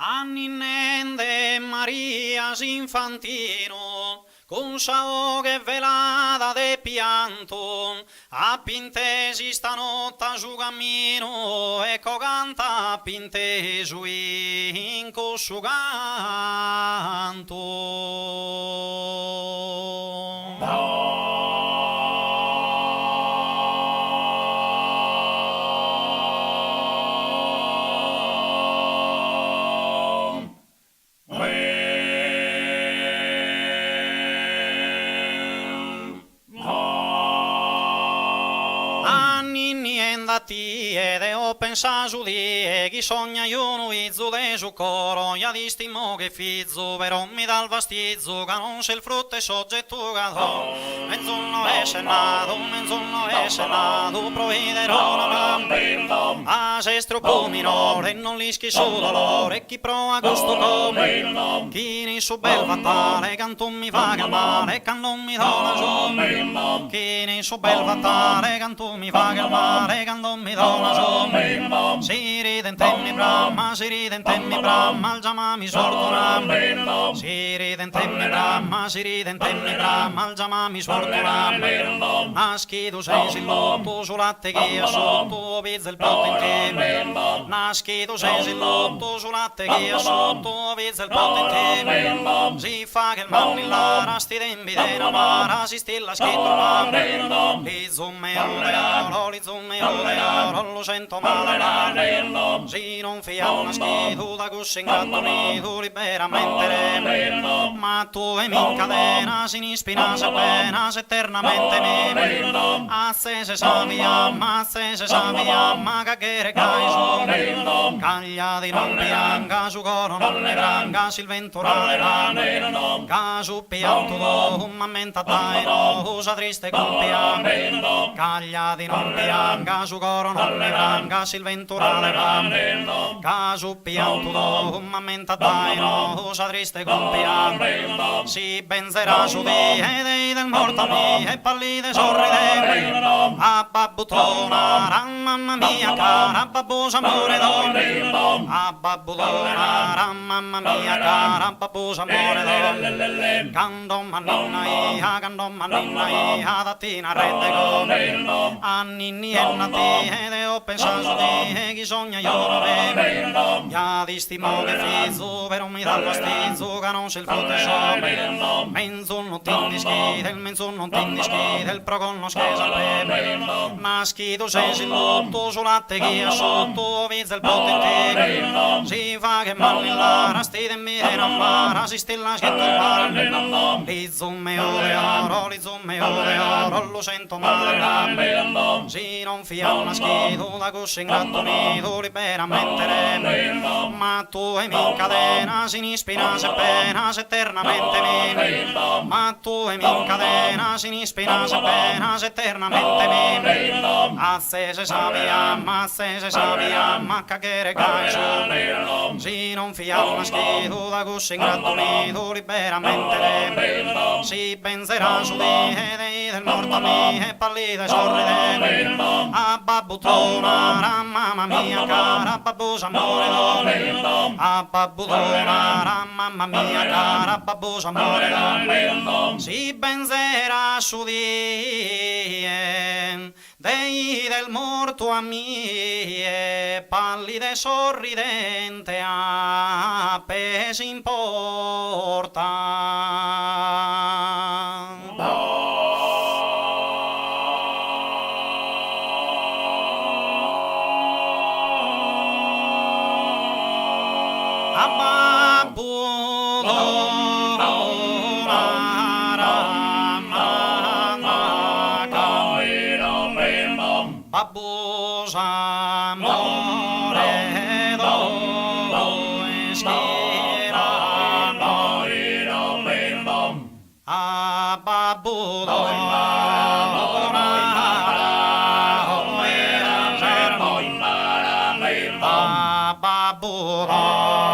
Anninende Marias infantino, con saoche velada de pianto, a pintesi stanotte su cammino, ecco canta a pintesu in su canto. Ed ho pensato di chi sogna io non izzo de su coro ya di stimo che fizzo però mi dal vastizzo che non c'è il frutto e soggetto che do menzonno è senato provvederò una lampe a sestro minore non li schiso dolore chi prova gusto come chi ne so bel fatale canto mi fa che male che non mi dona giù chi ne so bel fatale canto mi fa che male che non mi dona giù si ride in temmi Brahma, si ride in temmi Brahma, al Jama mi sfortuna. Si ride in temmi Brahma, si ride in temmi Brahma, al Jama mi sfortuna. Naschi tu sei silotto sul latte che io sotto, pizza il botto in te. Naschi tu sei silotto sul latte che io sotto, pizza il botto in te. Si fa che il manillara sti tempi di Namara, si stilla scritto ma li zumme olearo, lo sento male l'anello, si non fia una schitu da cuscio ingrattonito liberamente ma tu e mi cadena si ni spinase appena se eternamente mi a se sabia ma caghere caiso caglia di non pianga su coro non ne granga sil venturale l'anello casu pianto do un mamenta taino usa triste compia caglia di non pianga su coro non ne granga sil venturale l'anello casu pianto do un mamenta taino usa triste compia si benzerà su di dei del morto mi e pallide sorride a babbutona mamma mia cara babbosa amore d'oro a babbutona mamma mia cara babbosa amore d'oro cando manina dattina rete come a ninni e nati ed ho pensato di chi sogna io non ya di stimo che fizzo però mi dà vastizzo che non c'è il frutto so menzo non ti indischi del menzo non ti indischi del proconno schesa al naschi tu sei silotto sul latte che io sotto vizza il botte in te si fa che manillara sti temmi di Namara si stilla scritto il bar li zumme ore lo sento male si non fia una schito da cuscio ingrattonito liberamente ma tu e mi cadena si ni spinase appena se eternamente mi ma tu e mi cadena si ni spinase appena se eternamente mi a se sabia ma caghere caiso si non fia una schito da cuscio ingrattonito liberamente si benzerà su di dei del morto mi e pallide sorride a babbutona mamma mia cara babbosa amore d'oro a babbutona mamma mia cara babbosa amore d'oro si benzerà su di dei del morto a mie pallide sorridente a pesi in porta babbosa amore dove schira a babbudona a babbudona